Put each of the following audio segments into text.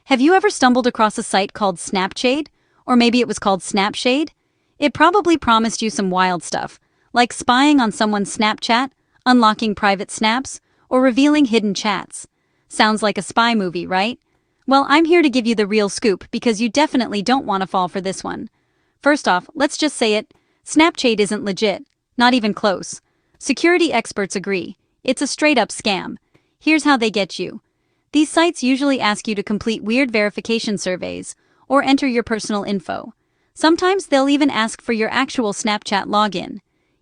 Have you ever stumbled across a site called SnapChade? Or maybe it was called SnapShade? It probably promised you some wild stuff, like spying on someone's Snapchat, unlocking private snaps, or revealing hidden chats. Sounds like a spy movie, right? Well, I'm here to give you the real scoop because you definitely don't want to fall for this one. First off, let's just say it, SnapChade isn't legit, not even close. Security experts agree, it's a straight-up scam. Here's how they get you. These sites usually ask you to complete weird verification surveys or enter your personal info. Sometimes they'll even ask for your actual Snapchat login.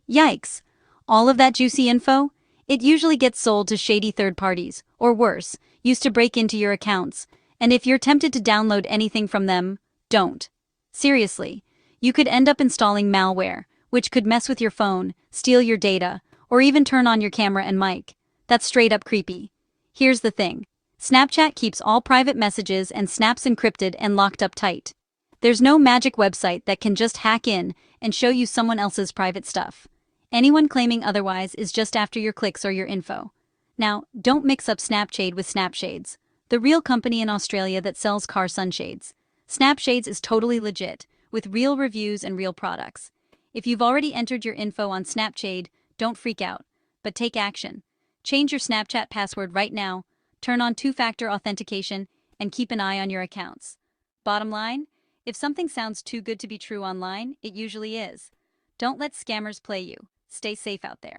Yikes! All of that juicy info? It usually gets sold to shady third parties, or worse, used to break into your accounts. And if you're tempted to download anything from them, don't. Seriously, you could end up installing malware, which could mess with your phone, steal your data, or even turn on your camera and mic. That's straight up creepy. Here's the thing. Snapchat keeps all private messages and snaps encrypted and locked up tight. There's no magic website that can just hack in and show you someone else's private stuff. Anyone claiming otherwise is just after your clicks or your info. Now, don't mix up SnapChade with SnapShades, the real company in Australia that sells car sunshades. SnapShades is totally legit, with real reviews and real products. If you've already entered your info on SnapChade, don't freak out, but take action. Change your Snapchat password right now, turn on two-factor authentication, and keep an eye on your accounts. Bottom line, if something sounds too good to be true online, it usually is. Don't let scammers play you. Stay safe out there.